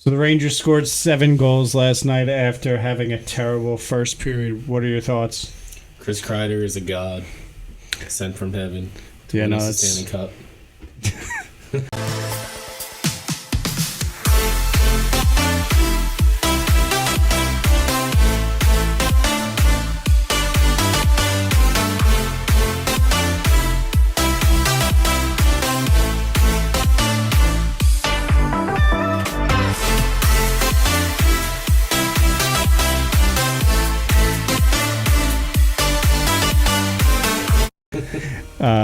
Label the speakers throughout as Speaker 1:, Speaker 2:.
Speaker 1: So the Rangers scored 7 goals last night after having a terrible first period. What are your thoughts?
Speaker 2: Chris Kreider is a god sent from heaven to
Speaker 1: Yeah,
Speaker 2: win
Speaker 1: no,
Speaker 2: us the
Speaker 1: that's
Speaker 2: Stanley Cup.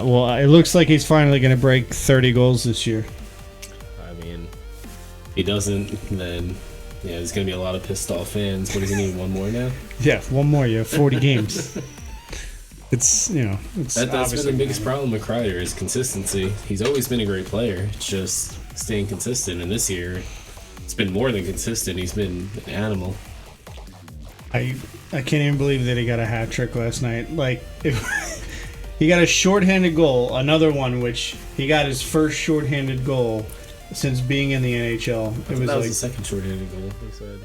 Speaker 1: Well, it looks like he's finally going to break 30 goals this year.
Speaker 2: I mean, if he doesn't, then yeah, there's gonna be a lot of pissed off fans. But he's gonna need one more now.
Speaker 1: Yeah, one more. You have 40 games. It's it's
Speaker 2: That's been the biggest problem with Kreider is consistency. He's always been a great player. It's just staying consistent. And this year, it's been more than consistent. He's been an animal.
Speaker 1: I can't even believe that he got a hat trick last night. Like, he got a shorthanded goal, another one which he got his first shorthanded goal since being in the NHL.
Speaker 2: That was the second shorthanded goal. They said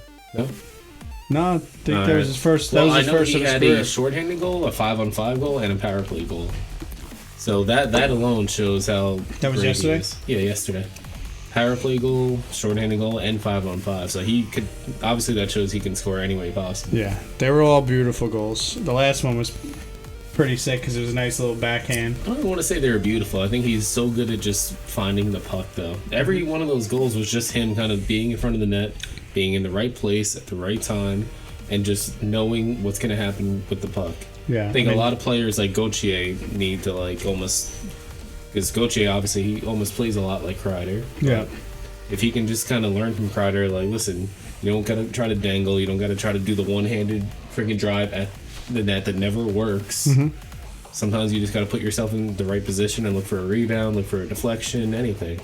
Speaker 1: no, I think that was his first. That
Speaker 2: Well,
Speaker 1: was his
Speaker 2: I know
Speaker 1: first
Speaker 2: he
Speaker 1: of his
Speaker 2: had
Speaker 1: career.
Speaker 2: a shorthanded goal, a 5-on-5 goal, and a power play goal. So that alone shows how
Speaker 1: That was
Speaker 2: great he
Speaker 1: yesterday?
Speaker 2: is. Yeah, yesterday. Power play goal, shorthanded goal, and 5-on-5. So he could obviously that shows he can score any way possible.
Speaker 1: Yeah, they were all beautiful goals. The last one was pretty sick because it was a nice little backhand.
Speaker 2: I don't want to say they were beautiful. I think he's so good at just finding the puck, though. Every one of those goals was just him kind of being in front of the net, being in the right place at the right time, and just knowing what's going to happen with the puck.
Speaker 1: Yeah,
Speaker 2: I think a lot of players like Gauthier need to like almost, because Gauthier obviously he almost plays a lot like Kreider.
Speaker 1: Yeah,
Speaker 2: If he can just kind of learn from Kreider, like listen, you don't gotta try to dangle, you don't gotta try to do the one-handed freaking drive at the net that never works. Sometimes you just gotta put yourself in the right position and look for a rebound, look for a deflection, anything.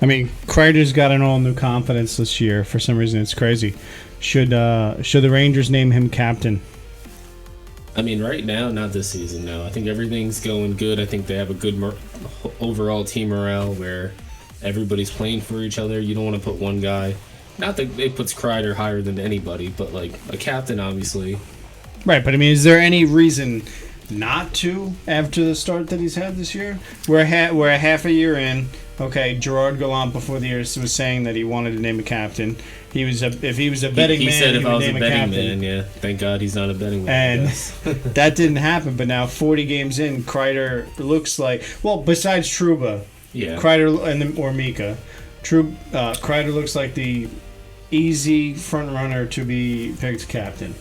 Speaker 1: I mean, Kreider's got an all new confidence this year. For some reason, it's crazy. Should the Rangers name him captain?
Speaker 2: I mean, right now, not this season, no. I think everything's going good. I think they have a good overall team morale where everybody's playing for each other. You don't want to put one guy. Not that it puts Kreider higher than anybody, but like a captain, obviously.
Speaker 1: Right, but I mean, is there any reason not to after the start that he's had this year? We're a half a year in. Okay, Gerard Gallant before the year was saying that he wanted to name a captain. If he was a betting
Speaker 2: He
Speaker 1: man,
Speaker 2: said if
Speaker 1: he
Speaker 2: I
Speaker 1: would
Speaker 2: was a
Speaker 1: name a
Speaker 2: betting
Speaker 1: captain.
Speaker 2: man, yeah. Thank God he's not a betting man. I
Speaker 1: And
Speaker 2: guess.
Speaker 1: that didn't happen. But now, 40 games in, Kreider looks like, well, besides Trouba,
Speaker 2: Yeah.
Speaker 1: Kreider or Mika, Kreider looks like the easy front runner to be picked captain.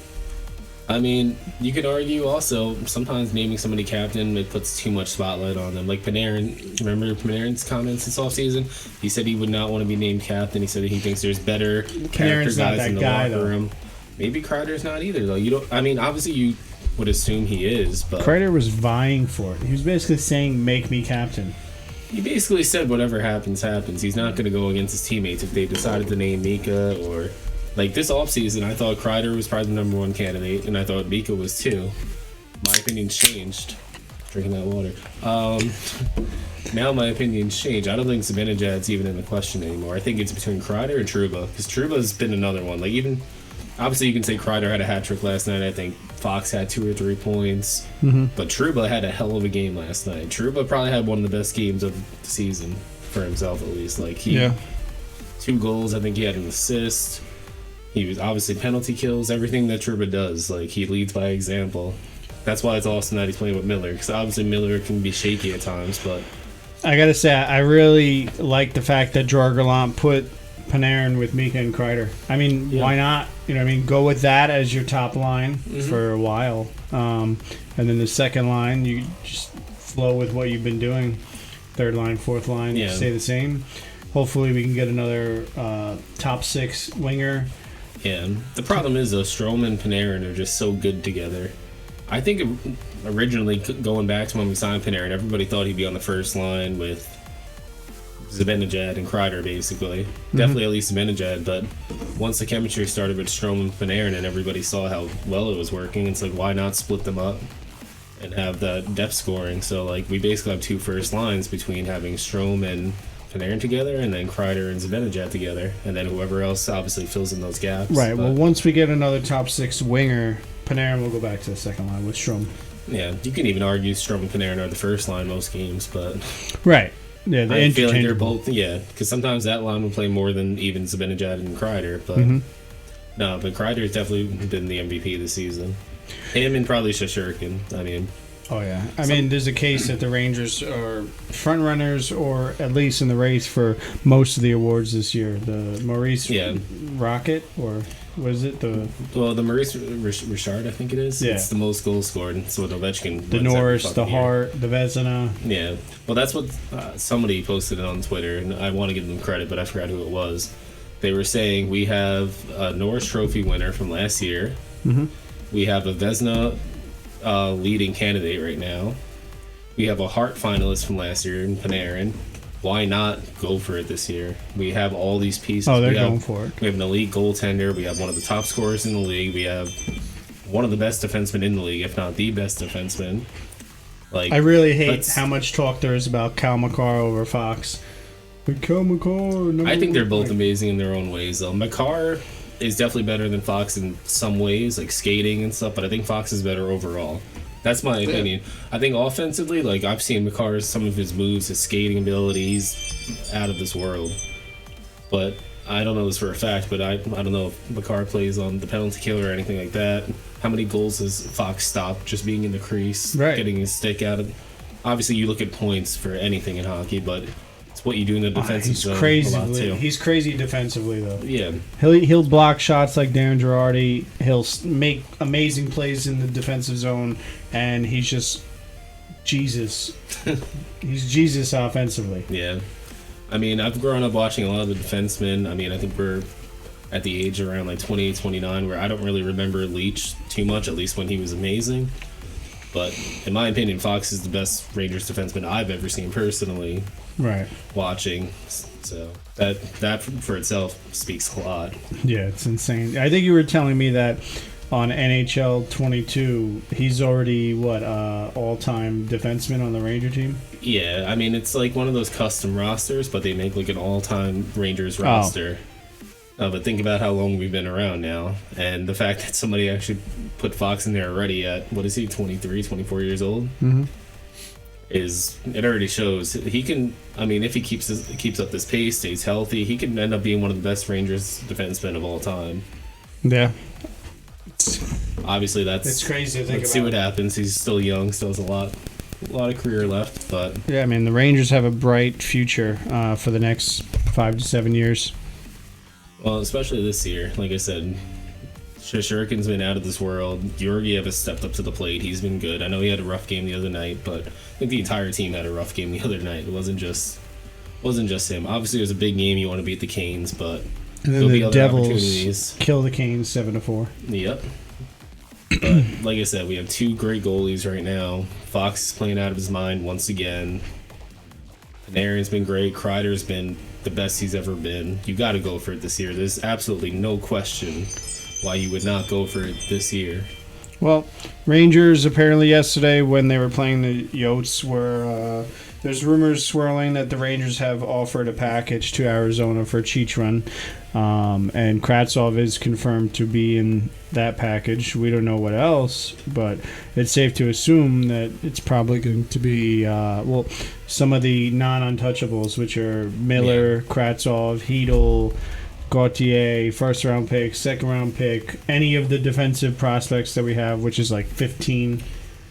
Speaker 2: I mean, you could argue also sometimes naming somebody captain, it puts too much spotlight on them. Like Panarin, remember Panarin's comments this offseason? He said he would not want to be named captain. He said he thinks there's better character
Speaker 1: Panarin's not
Speaker 2: guys
Speaker 1: that
Speaker 2: in the
Speaker 1: guy,
Speaker 2: locker
Speaker 1: though.
Speaker 2: room. Maybe Kreider's not either, though. You don't. I mean, obviously you would assume he is, but
Speaker 1: Kreider was vying for it. He was basically saying, "Make me captain."
Speaker 2: he basically said whatever happens, happens. He's not going to go against his teammates if they decided to name Mika or... Like this offseason, I thought Kreider was probably the number one candidate, and I thought Mika was too. My opinion's changed. Drinking that water. Now my opinion's changed. I don't think Zibanejad's even in the question anymore. I think it's between Kreider and Trouba, because Trouba's been another one. Like even, obviously you can say Kreider had a hat trick last night. I think Fox had 2 or 3 points, but Trouba had a hell of a game last night. Trouba probably had one of the best games of the season for himself, at least. Like 2 goals. I think he had an assist. He was obviously penalty kills, everything that Trouba does. Like, he leads by example. That's why it's awesome that he's playing with Miller, because obviously Miller can be shaky at times, but...
Speaker 1: I gotta say, I really like the fact that Gerard Gallant put Panarin with Mika and Kreider. I mean, why not? You know what I mean? Go with that as your top line for a while. And then the second line, you just flow with what you've been doing. Third line, fourth line, stay the same. Hopefully we can get another top 6 winger.
Speaker 2: Yeah, the problem is, though, Strome and Panarin are just so good together. I think originally, going back to when we signed Panarin, everybody thought he'd be on the first line with Zibanejad and Kreider, basically. Definitely at least Zibanejad, but once the chemistry started with Strome and Panarin and everybody saw how well it was working, it's like, why not split them up and have the depth scoring? So, like, we basically have 2 first lines between having Strome and Panarin together, and then Kreider and Zibanejad together, and then whoever else obviously fills in those gaps.
Speaker 1: Right. Well, once we get another top 6 winger, Panarin will go back to the second line with Strome.
Speaker 2: Yeah, you can even argue Strome and Panarin are the first line most games, but
Speaker 1: right. Yeah,
Speaker 2: I feel like they're both. Yeah, because sometimes that line will play more than even Zibanejad and Kreider, but no, but Kreider's definitely been the MVP this season. Him and probably Shesterkin. I mean.
Speaker 1: Oh yeah, I mean, there's a case that the Rangers are front runners, or at least in the race for most of the awards this year. The Maurice Rocket, or was it the
Speaker 2: Maurice Richard? I think it is.
Speaker 1: Yeah.
Speaker 2: It's the most goals scored. So Ovechkin.
Speaker 1: The Norris, the Hart, the Vezina.
Speaker 2: Yeah, well, that's what somebody posted it on Twitter, and I want to give them credit, but I forgot who it was. They were saying we have a Norris Trophy winner from last year. Mm-hmm. We have a Vezina leading candidate right now. We have a Hart finalist from last year in Panarin. Why not go for it this year? We have all these pieces.
Speaker 1: Oh, they're going for it.
Speaker 2: We have an elite goaltender. We have one of the top scorers in the league. We have one of the best defensemen in the league, if not the best defenseman. Like,
Speaker 1: I really hate how much talk there is about Cal McCarr over Fox. But Cal McCarr.
Speaker 2: I think they're both amazing in their own ways, though. McCarr is definitely better than Fox in some ways, like skating and stuff, but I think Fox is better overall. That's my opinion. I think offensively, like, I've seen McCarr's, some of his moves, his skating ability, he's out of this world. But I don't know this for a fact, but I don't know if McCarr plays on the penalty kill or anything like that. How many goals has Fox stopped just being in the crease, getting his stick out of? Obviously, you look at points for anything in hockey, but it's what you do in the defensive zone a lot too.
Speaker 1: He's crazy defensively, though.
Speaker 2: Yeah.
Speaker 1: He'll block shots like Darren Girardi. He'll make amazing plays in the defensive zone, and he's just Jesus. He's Jesus offensively.
Speaker 2: Yeah. I mean, I've grown up watching a lot of the defensemen. I mean, I think we're at the age around like 28, 29, where I don't really remember Leach too much, at least when he was amazing. But in my opinion, Fox is the best Rangers defenseman I've ever seen personally.
Speaker 1: Right.
Speaker 2: Watching. So that for itself speaks a lot.
Speaker 1: Yeah, it's insane. I think you were telling me that on NHL 22, he's already, all-time defenseman on the Ranger team?
Speaker 2: Yeah, I mean, it's like one of those custom rosters, but they make like an all-time Rangers roster. But think about how long we've been around now, and the fact that somebody actually put Fox in there already at, 23, 24 years old? Mm-hmm. It already shows he can. I mean, if he keeps up this pace, stays healthy, he could end up being one of the best Rangers defensemen of all time.
Speaker 1: Yeah.
Speaker 2: Obviously,
Speaker 1: it's crazy to think
Speaker 2: let's see what happens. He's still young, still has a lot of career left. But
Speaker 1: yeah, I mean, the Rangers have a bright future for the next 5 to 7 years.
Speaker 2: Well, especially this year, like I said. Shesterkin's been out of this world. Georgiev has stepped up to the plate. He's been good. I know he had a rough game the other night, but I think the entire team had a rough game the other night. It wasn't just him. Obviously, it was a big game. You want to beat the Canes, but
Speaker 1: and then the Devils kill the Canes 7-4.
Speaker 2: Yep. But like I said, we have 2 great goalies right now. Fox is playing out of his mind once again. Panarin's been great. Kreider's been the best he's ever been. You got to go for it this year. There's absolutely no question why you would not go for it this year.
Speaker 1: Well, Rangers apparently yesterday when they were playing the Yotes were there's rumors swirling that the Rangers have offered a package to Arizona for Chychrun, and Kravtsov is confirmed to be in that package. We don't know what else, but it's safe to assume that it's probably going to be some of the non-untouchables, which are Miller, Kravtsov, Hedl, Gauthier, first-round pick, second-round pick, any of the defensive prospects that we have, which is like 15.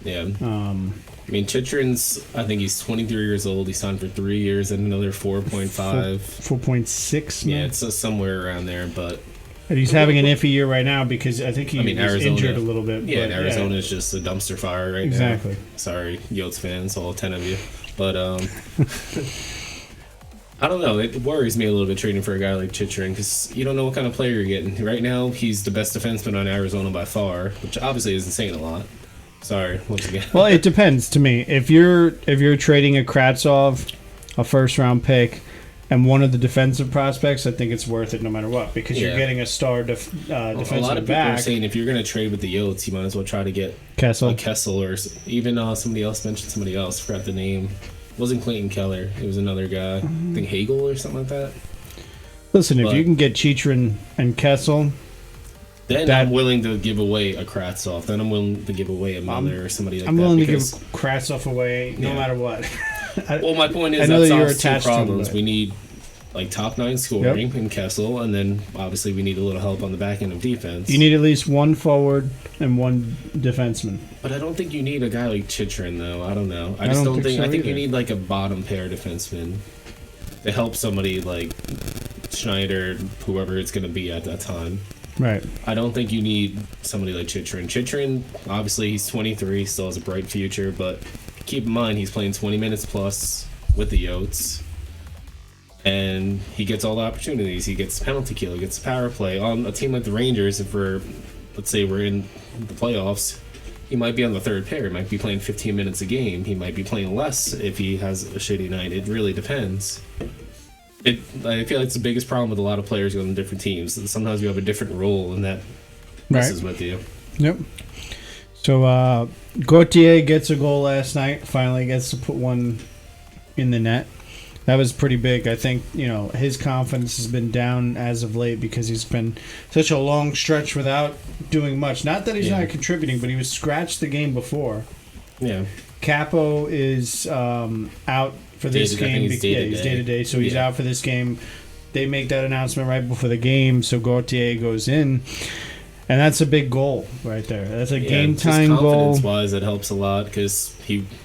Speaker 2: Yeah. I mean, Chychrun's, I think he's 23 years old. He signed for 3 years and another 4.5.
Speaker 1: 4.6?
Speaker 2: Yeah, it's somewhere around there, but...
Speaker 1: And he's having an iffy year right now because I think he's injured a little bit.
Speaker 2: Yeah, and Arizona's just a dumpster fire right now.
Speaker 1: Exactly.
Speaker 2: Sorry, Yotes fans, all 10 of you. But, I don't know. It worries me a little bit trading for a guy like Chychrun because you don't know what kind of player you're getting. Right now, he's the best defenseman on Arizona by far, which obviously isn't saying a lot. Sorry, once again.
Speaker 1: Well, it depends to me. If you're trading a Kravtsov, a first-round pick, and one of the defensive prospects, I think it's worth it no matter what because you're getting a star defensive back.
Speaker 2: A lot of people are saying if you're going to trade with the Yotes, you might as well try to get
Speaker 1: Kessel
Speaker 2: or even somebody else mentioned somebody else. Forgot the name. wasn't Clayton Keller. It was another guy. I think Hagel or something like that.
Speaker 1: Listen, if you can get Chychrun and Kessel,
Speaker 2: then I'm willing to give away a Kravtsov. Then I'm willing to give away a Miller or somebody like that.
Speaker 1: I'm willing to give Kravtsov away no matter what.
Speaker 2: Well, my point is that solves two problems. We need like top 9 scoring in Kessel, and then obviously we need a little help on the back end of defense.
Speaker 1: You need at least one forward and one defenseman.
Speaker 2: But I don't think you need a guy like Chychrun, though. I don't know. I just don't think. I think you need like a bottom pair defenseman to help somebody like Schneider, whoever it's going to be at that time.
Speaker 1: Right.
Speaker 2: I don't think you need somebody like Chychrun. Chychrun, obviously, he's 23, still has a bright future, but keep in mind he's playing 20 minutes plus with the Yotes. And he gets all the opportunities. He gets penalty kill. He gets power play. On a team like the Rangers, if let's say we're in the playoffs, he might be on the third pair. He might be playing 15 minutes a game. He might be playing less if he has a shitty night. It really depends. I feel like it's the biggest problem with a lot of players on different teams. Sometimes you have a different role, and that messes with you.
Speaker 1: Yep. So Gauthier gets a goal last night. Finally gets to put one in the net. That was pretty big. I think, his confidence has been down as of late because he's been such a long stretch without doing much. Not that he's not contributing, but he was scratched the game before. Yeah. Capo is out for this game. He's day-to-day, so he's out for this game. They make that announcement right before the game, so Gauthier goes in. And that's a big goal right there. That's a game-time goal.
Speaker 2: Confidence-wise, it helps a lot because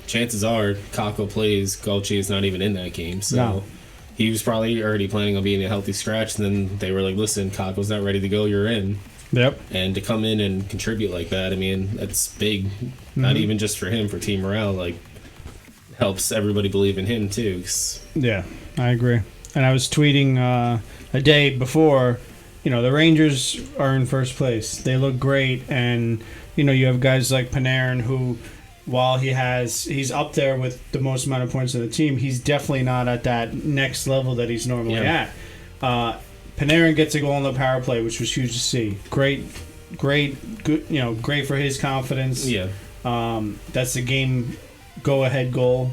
Speaker 2: chances are Kakko plays, Gauthier is not even in that game. So he was probably already planning on being a healthy scratch. And then they were like, listen, Kakko's not ready to go, you're in.
Speaker 1: Yep.
Speaker 2: And to come in and contribute like that, I mean, that's big. Not even just for him, for team morale. Like, helps everybody believe in him, too.
Speaker 1: Yeah, I agree. And I was tweeting a day before... the Rangers are in first place. They look great, and you have guys like Panarin who, while he's up there with the most amount of points on the team, he's definitely not at that next level that he's normally at. Panarin gets a goal on the power play, which was huge to see. Great, good. Great for his confidence. Yeah. That's the game go-ahead goal.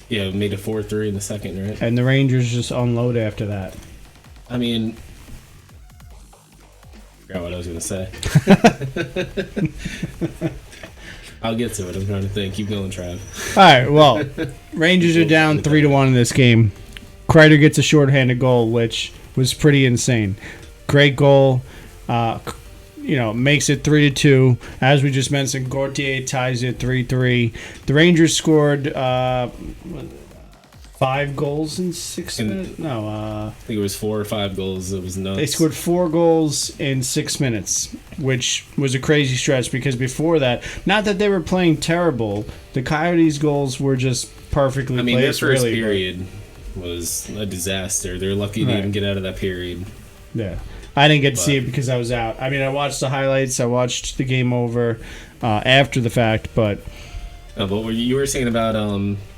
Speaker 2: Yeah, made a 4-3 in the second, right?
Speaker 1: And the Rangers just unload after that.
Speaker 2: I mean. I forgot what I was going to say. I'll get to it. I'm trying to think. Keep going, Trav.
Speaker 1: All right, well, Rangers are down 3-1 in this game. Kreider gets a shorthanded goal, which was pretty insane. Great goal. Makes it 3-2. As we just mentioned, Gauthier ties it 3-3. The Rangers scored 5 goals in 6 minutes? No.
Speaker 2: I think it was 4 or 5 goals. It was nuts.
Speaker 1: They scored 4 goals in 6 minutes, which was a crazy stretch because before that, not that they were playing terrible, the Coyotes' goals were just perfectly placed.
Speaker 2: I mean, their first period was a disaster. They're lucky to even get out of that period.
Speaker 1: Yeah. I didn't get to see it because I was out. I mean, I watched the highlights. I watched the game over after the fact, but...
Speaker 2: but what you were saying about...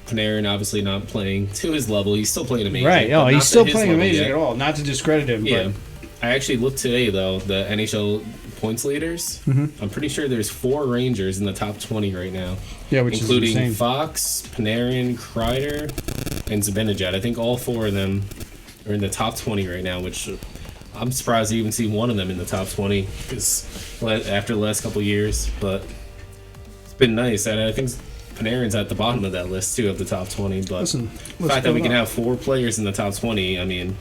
Speaker 2: Panarin obviously not playing to his level. He's still playing amazing.
Speaker 1: Right. Oh, he's still playing amazing at all. Not to discredit him.
Speaker 2: Yeah. But. I actually looked today, though, the NHL points leaders. Mm-hmm. I'm pretty sure there's 4 Rangers in the top 20 right now.
Speaker 1: Yeah, which
Speaker 2: including
Speaker 1: is insane.
Speaker 2: Fox, Panarin, Kreider, and Zibanejad. I think all 4 of them are in the top 20 right now, which I'm surprised to even see one of them in the top 20 because after the last couple of years. But it's been nice. And I think Panarin's at the bottom of that list, too, of the top 20. But the fact that we can have 4 players in the top 20, I mean,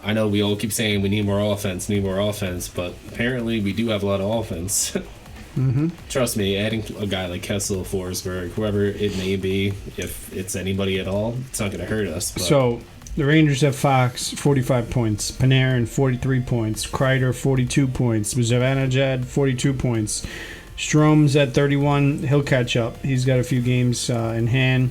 Speaker 2: I know we all keep saying we need more offense, but apparently we do have a lot of offense. Mm-hmm. Trust me, adding a guy like Kessel, Forsberg, whoever it may be, if it's anybody at all, it's not going to hurt us. But.
Speaker 1: So the Rangers have Fox, 45 points, Panarin, 43 points, Kreider, 42 points, Zibanejad, 42 points. Strom's at 31. He'll catch up. He's got a few games in hand.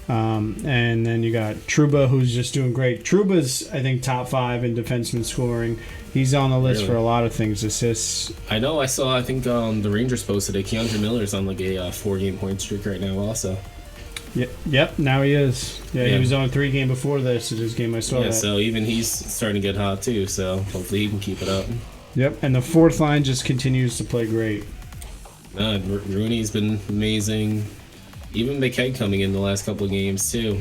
Speaker 1: And then you got Trouba, who's just doing great. Trouba's, I think, top 5 in defenseman scoring. He's on the list for a lot of things. Assists.
Speaker 2: I know. I think the Rangers posted it. Keandre Miller's on like a 4-game point streak right now also.
Speaker 1: Yep, now he is. Yeah, he was on a 3-game before this game. I saw that.
Speaker 2: Yeah, so even he's starting to get hot too, so hopefully he can keep it up.
Speaker 1: Yep, and the fourth line just continues to play great.
Speaker 2: Rooney's been amazing. Even McKegg coming in the last couple of games too.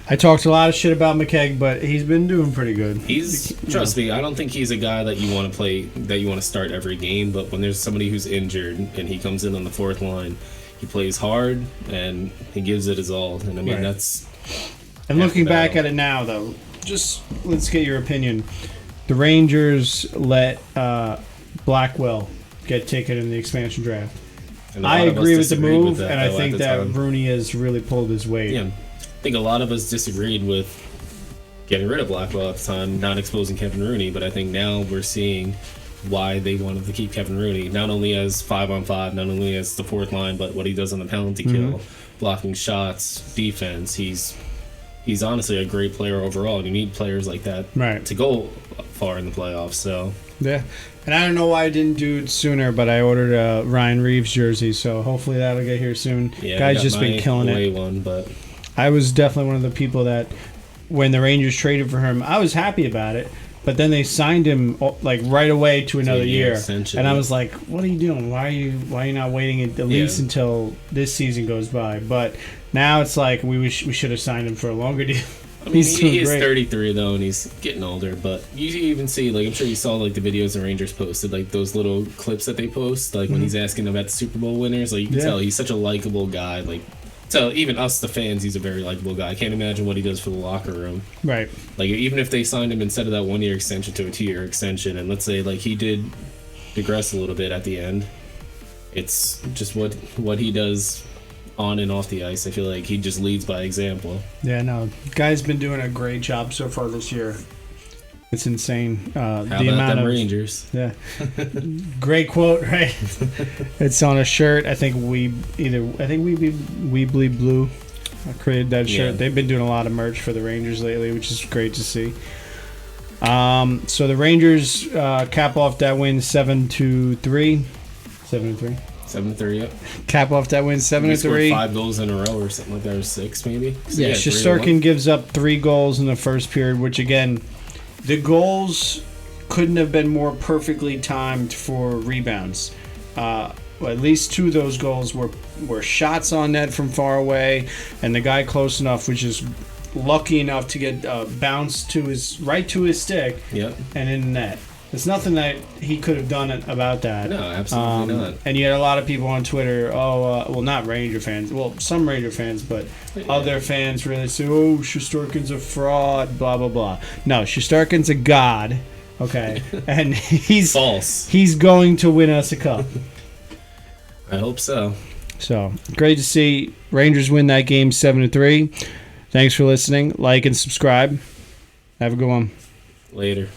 Speaker 1: I talked a lot of shit about McKegg, but he's been doing pretty good.
Speaker 2: Trust me, I don't think he's a guy that you want to play, that you want to start every game. But when there's somebody who's injured and he comes in on the fourth line, he plays hard and he gives it his all. And I mean, that's.
Speaker 1: And looking back at it now, though, just let's get your opinion. The Rangers let Blackwell get taken in the expansion draft. I agree with the move, and I think that Rooney has really pulled his weight.
Speaker 2: Yeah, I think a lot of us disagreed with getting rid of Blackwell at the time, not exposing Kevin Rooney, but I think now we're seeing why they wanted to keep Kevin Rooney, not only as 5-on-5, not only as the fourth line, but what he does on the penalty kill, blocking shots, defense. He's honestly a great player overall, and you need players like that to go far in the playoffs. So
Speaker 1: yeah. And I don't know why I didn't do it sooner, but I ordered a Ryan Reeves jersey, so hopefully that'll get here soon.
Speaker 2: Yeah,
Speaker 1: guy's just been killing it.
Speaker 2: One, but
Speaker 1: I was definitely one of the people that, when the Rangers traded for him, I was happy about it. But then they signed him like right away to another year, and I was like, "What are you doing? Why are you not waiting at least until this season goes by?" But now it's like we should have signed him for a longer deal.
Speaker 2: I mean, he is 33 though, and he's getting older. But you even see, like, I'm sure you saw like the videos the Rangers posted, like those little clips that they post, like when he's asking about the Super Bowl winners. Like you can tell he's such a likable guy. Like, so even us, the fans, he's a very likable guy. I can't imagine what he does for the locker room.
Speaker 1: Right.
Speaker 2: Like even if they signed him instead of that 1-year extension to a 2-year extension, and let's say like he did digress a little bit at the end, it's just what he does on and off the ice. I feel like he just leads by example.
Speaker 1: Yeah, no, guy's been doing a great job so far this year. It's insane.
Speaker 2: How the about amount them of Rangers?
Speaker 1: Yeah, great quote, right? It's on a shirt. I think we bleed blue. I created that shirt. They've been doing a lot of merch for the Rangers lately, which is great to see. So the Rangers cap off that win 7-3. 7-3.
Speaker 2: 7-3, yep.
Speaker 1: Cap off that win 7-3.
Speaker 2: 5 goals in a row or something like that, or 6 maybe. So
Speaker 1: yeah, Shesterkin gives up 3 goals in the first period, which again, the goals couldn't have been more perfectly timed for rebounds. At least 2 of those goals were shots on net from far away, and the guy close enough was just lucky enough to get bounced to his stick, and in the net. There's nothing that he could have done about that.
Speaker 2: No, absolutely not.
Speaker 1: And you had a lot of people on Twitter, well, not Ranger fans. Well, some Ranger fans, but other fans really say, oh, Shesterkin's a fraud, blah, blah, blah. No, Shesterkin's a god, okay? And he's
Speaker 2: false.
Speaker 1: He's going to win us a cup.
Speaker 2: I hope so.
Speaker 1: So, great to see Rangers win that game 7-3. Thanks for listening. Like and subscribe. Have a good one.
Speaker 2: Later.